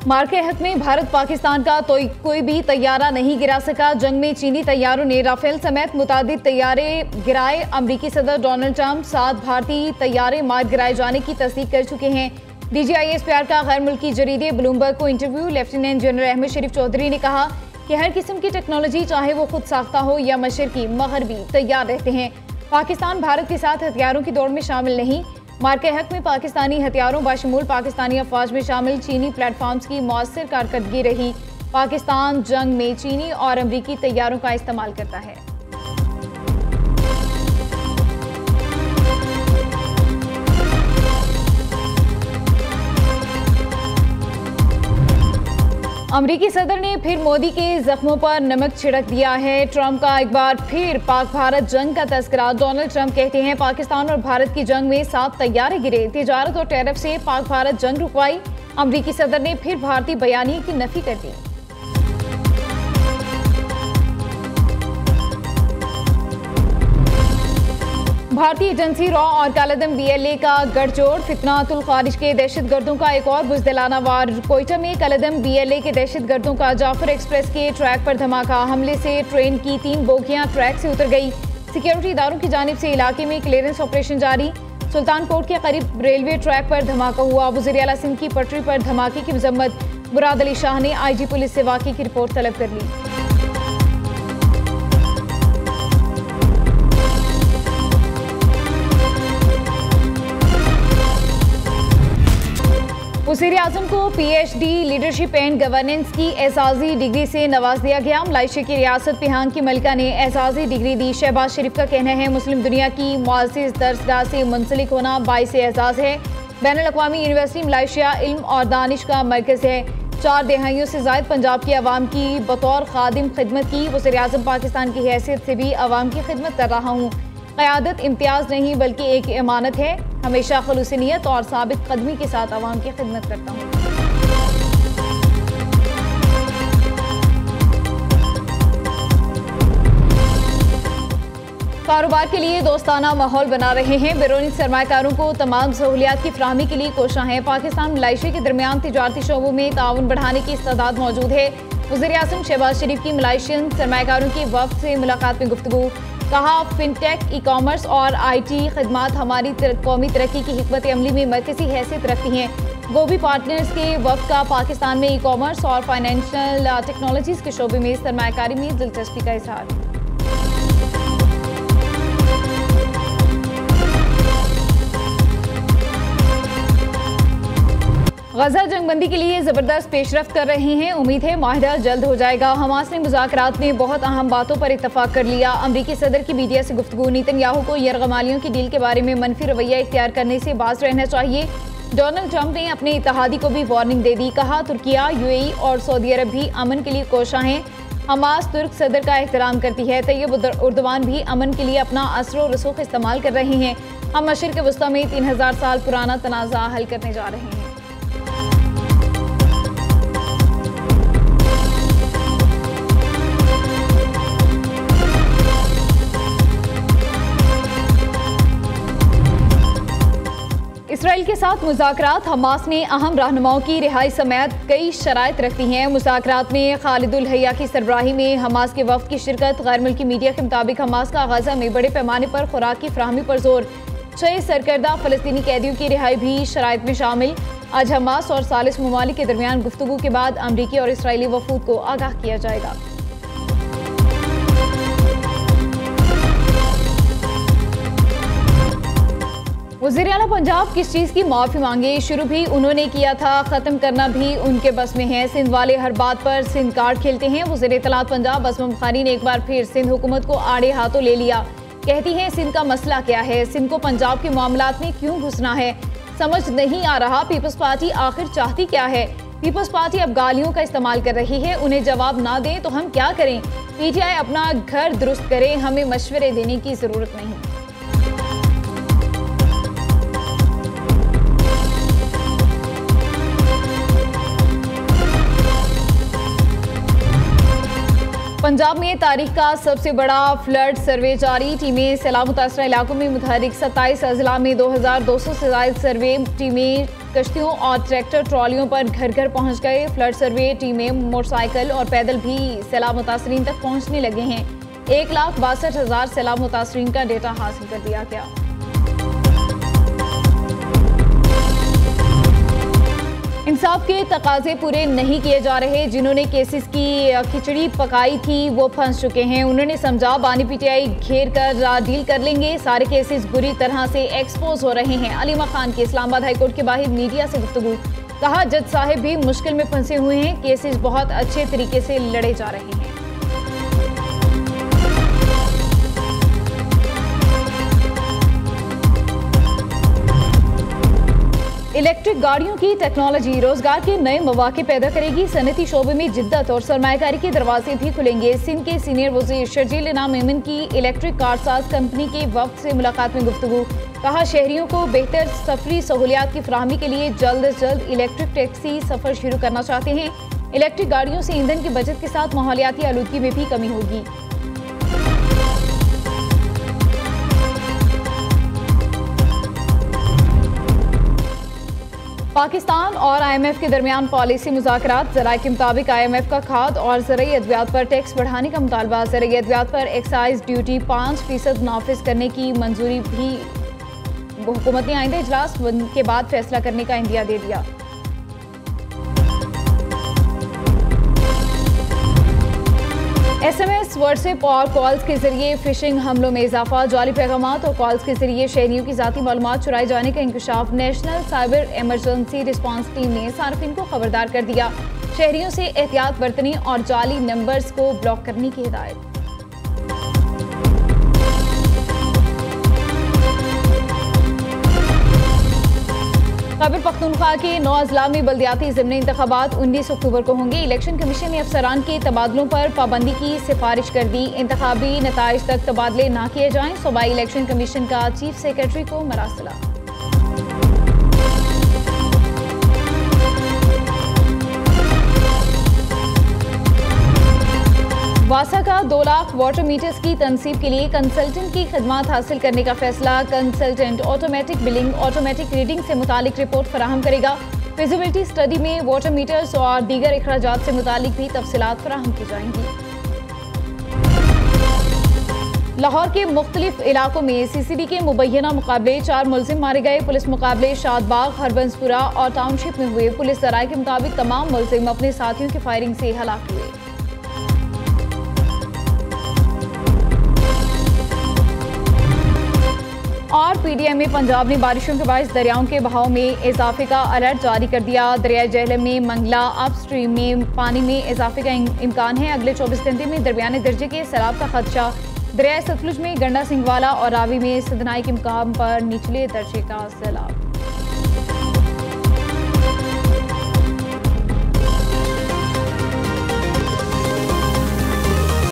मार्के हक में भारत पाकिस्तान का तो कोई भी तैयारा नहीं गिरा सका। जंग में चीनी तैयारों ने राफेल समेत मुतादिद तैयारे गिराए। अमरीकी सदर डोनाल्ड ट्रंप 7 भारतीय तैयारे मार गिराए जाने की तस्दीक कर चुके हैं। DGISPR का गैर मुल्की जरीदे ब्लूमबर्ग को इंटरव्यू। लेफ्टिनेंट जनरल अहमद शरीफ चौधरी ने कहा कि हर किस्म की टेक्नोलॉजी चाहे वो खुद साख्ता हो या मशरकी मगरबी तैयार रहते हैं। पाकिस्तान भारत के साथ हथियारों की दौड़ में शामिल नहीं। मार्के हक में पाकिस्तानी हथियारों बाशमूल पाकिस्तानी अफवाज में शामिल चीनी प्लेटफॉर्म्स की मौसर कारकर्दगी रही। पाकिस्तान जंग में चीनी और अमरीकी तैयारों का इस्तेमाल करता है। अमरीकी सदर ने फिर मोदी के जख्मों पर नमक छिड़क दिया है। ट्रंप का एक बार फिर पाक भारत जंग का तस्करा। डोनाल्ड ट्रंप कहते हैं पाकिस्तान और भारत की जंग में 7 तैयारे गिरे। तिजारत और टैरिफ से पाक भारत जंग रुकवाई। अमरीकी सदर ने फिर भारतीय बयानी की नफी कर दी। भारतीय एजेंसी रॉ और कालादम BLA का गठजोड़। फितनातुल खारिज के दहशतगर्दों का एक और बुज़दिलाना वार। कोयटा में कालादम BLA के दहशतगर्दों का जाफर एक्सप्रेस के ट्रैक पर धमाका। हमले से ट्रेन की 3 बोगियां ट्रैक से उतर गई। सिक्योरिटी इदारों की जानिब से इलाके में क्लियरेंस ऑपरेशन जारी। सुल्तान कोट के करीब रेलवे ट्रैक पर धमाका हुआ। वज़ीर आला सिंध की पटरी पर धमाके की मजम्मत। मुराद अली शाह ने IG पुलिस से वाक़े की रिपोर्ट तलब कर ली। वज़ीर आज़म को PhD लीडरशिप एंड गवर्नेंस की एजाज़ी डिग्री से नवाज दिया गया। मलाइशिया की रियासत पिहांग की मलिका ने एजाज़ी डिग्री दी। शहबाज शरीफ का कहना है मुस्लिम दुनिया की मुअज़्ज़िज़ दरसगाह से मुंसलिक होना बाइस एजाज़ है। बैनुल-अक़वामी यूनिवर्सिटी मलाइशिया इल्म और दानिश का मरकज़ है। 4 दहाइयों से ज़ायद पंजाब की आवाम की बतौर खादिम खिदमत की। वज़ीर आज़म पाकिस्तान की हैसियत से भी आवाम की खिदमत कर रहा हूँ। क़यादत इम्तियाज़ नहीं बल्कि एक अमानत है। हमेशा खुलूस नियत और साबित कदमी के साथ आवाम की खिदमत करता हूँ। कारोबार के लिए दोस्ताना माहौल बना रहे हैं। बैरूनी सरमायाकारों को तमाम सहूलियात की फराहमी के लिए कोशिश है। पाकिस्तान मलाइशिया के दरमियान तिजारती शोबों में ताउन बढ़ाने की इस्तेदाद मौजूद है। वज़ीर आज़म शहबाज शरीफ की मलाइशियन सरमायाकारों की वफ़द से मुलाकात में गुफ्तगू। कहा फिनटेक, ई-कॉमर्स और IT खदमात हमारी कौमी तरक्की की हिकमत अमली में मरकज़ी हैसियत रखती हैं। गोभी पार्टनर्स के वफ़द का पाकिस्तान में ई-कॉमर्स और फाइनेंशियल टेक्नोलॉजीज़ के शोबे में सरमायाकारी में दिलचस्पी का इज़हार। गजा जंगबंदी के लिए जबरदस्त पेशरफ्त कर रहे हैं। उम्मीद है माहिदा जल्द हो जाएगा। हमास ने मुज़ाकरात में बहुत अहम बातों पर इत्तफाक कर लिया। अमरीकी सदर की मीडिया से गुफ्तगू। नेतन्याहू को यरगमालियों की डील के बारे में मनफी रवैया इख्तियार करने से बाज रहना चाहिए। डोनाल्ड ट्रंप ने अपने इत्तेहादी को भी वार्निंग दे दी। कहा तुर्किया, UAE और सऊदी अरब भी अमन के लिए कोशा हैं। हमास तुर्क सदर का एहतराम करती है। तैयब उर्दवान भी अमन के लिए अपना असर व रसूख इस्तेमाल कर रहे हैं। हम मशरिक़ वस्ता में 3000 साल पुराना तनाज़ा हल करने जा रहे हैं। इसराइल के साथ मुज़ाकरात। हमास ने अहम रहनुमाओं की रिहाई समेत कई शराइत रखती हैं। मुज़ाकरात में खालिदुल हया की सरबराही में हमास के वफ़द की शिरकत। गैर मुल्की मीडिया के मुताबिक हमास का गजा में बड़े पैमाने पर खुराक की फराहमी पर जोर। 6 सरकर्दा फ़लस्तीनी कैदियों की रिहाई भी शराइत में शामिल। आज हमास और सालिस ममालिक के दरमियान गुफ्तगू के बाद अमरीकी और इसराइली वफूद को आगाह किया जाएगा। वज़ीर आला पंजाब किस चीज़ की माफ़ी मांगे। शुरू भी उन्होंने किया था, ख़त्म करना भी उनके बस में है। सिंध वाले हर बात पर सिंध कार्ड खेलते हैं। वज़ीर इत्तलात पंजाब असमा बुखारी ने एक बार फिर सिंध हुकूमत को आड़े हाथों ले लिया। कहती हैं सिंध का मसला क्या है, सिंध को पंजाब के मामलात में क्यों घुसना है, समझ नहीं आ रहा। पीपल्स पार्टी आखिर चाहती क्या है। पीपल्स पार्टी अब गालियों का इस्तेमाल कर रही है। उन्हें जवाब ना दें तो हम क्या करें। PTI अपना घर दुरुस्त करे, हमें मशवरे देने की ज़रूरत नहीं। पंजाब में तारीख का सबसे बड़ा फ्लड सर्वे जारी। टीमें सैलाब मुतासरा इलाकों में मुतहरिक 27 अजला में 2200 से ज्यादा सर्वे 62 कश्तियों और ट्रैक्टर ट्रॉलियों पर घर घर पहुंच गए। फ्लड सर्वे टीमें मोटरसाइकिल और पैदल भी सैलाब मुतासरीन तक पहुंचने लगे हैं। 1,62,000 सैलाब मुतासरीन का डेटा हासिल कर दिया गया। इंसाफ के तकाजे पूरे नहीं किए जा रहे। जिन्होंने केसेस की खिचड़ी पकाई थी वो फंस चुके हैं। उन्होंने समझा बानी पीटीआई घेर कर डील कर लेंगे। सारे केसेस बुरी तरह से एक्सपोज हो रहे हैं। अलीमा खान की इस्लामाबाद हाईकोर्ट के बाहर मीडिया से गुफ्तगू। कहा जज साहिब भी मुश्किल में फंसे हुए हैं। केसेस बहुत अच्छे तरीके से लड़े जा रहे हैं। इलेक्ट्रिक गाड़ियों की टेक्नोलॉजी रोजगार के नए मौके पैदा करेगी। सनती शोबे में जिद्दत और सरमायाकारी के दरवाजे भी खुलेंगे। सिंध के सीनियर वज़ीर शर्जील इनाम मेमन की इलेक्ट्रिक कारसाज कंपनी के वक्त से मुलाकात में गुफ्तगू। कहा शहरियों को बेहतर सफरी सहूलियात की फराहमी के लिए जल्द अज जल्द इलेक्ट्रिक टैक्सी सफर शुरू करना चाहते हैं। इलेक्ट्रिक गाड़ियों से ईंधन की बचत के साथ माहौलियाती आलूदगी में भी कमी होगी। पाकिस्तान और IMF के दरमियान पॉलिसी मुज़ाकरात। ज़राए के मुताबिक IMF का खाद और ज़रूरी अद्वियात पर टैक्स बढ़ाने का मुतालबा। ज़रूरी अद्वियात पर एक्साइज ड्यूटी 5% नाफिज करने की मंजूरी भी हुकूमत ने आइंदा इजलास के बाद फैसला करने का इंदिया दे दिया। SMS, व्हाट्सएप और कॉल्स के जरिए फिशिंग हमलों में इजाफा। जाली पैगामात और कॉल्स के जरिए शहरियों की जाती मालूमात चुराए जाने का इंकशाफ। National cyber emergency response team ने सार्फिन को खबरदार कर दिया। शहरियों से एहतियात बरतने और जाली नंबर्स को ब्लॉक करने की हिदायत। खैबर पख्तूनख्वा के 9 अजला में बल्दियाती ज़िमनी इंतखाबात 19 अक्टूबर को होंगे। इलेक्शन कमीशन ने अफसरान के तबादलों पर पाबंदी की सिफारिश कर दी। इंतखाबी नताइज तक तबादले ना किए जाएं। सूबाई इलेक्शन कमीशन का चीफ सेक्रेटरी को मरासला। वासा का 2 लाख वाटर मीटर्स की तनसीब के लिए कंसल्टेंट की खिदमात हासिल करने का फैसला। Consultant automatic billing, automatic reading से मुतालिक रिपोर्ट फराहम करेगा। फिजिबिलिटी स्टडी में वाटर मीटर्स और दीगर अखराजात से मुतालिक भी तफसीलात फराहम की जाएंगी। लाहौर के मुख्तलिफ इलाकों में CCD के मुबैना मुकाबले 4 मुलजिम मारे गए। पुलिस मुकाबले शादबाग, हरबंसपुरा और टाउनशिप में हुए। पुलिस ज़राए के मुताबिक तमाम मुलजिम अपने साथियों की फायरिंग से हलाक हुए। और PDM में पंजाब ने बारिशों के बायस दरियाओं के बहाव में इजाफे का अलर्ट जारी कर दिया। दरिया झेलम में मंगला अपस्ट्रीम में पानी में इजाफे का इम्कान है। अगले 24 घंटे में दरमियाने दर्जे के सैलाब का खदशा। दरिया सतलुज में गंडा सिंहवाला और रावी में सदनाई के मुकाम पर निचले दर्जे का सैलाब।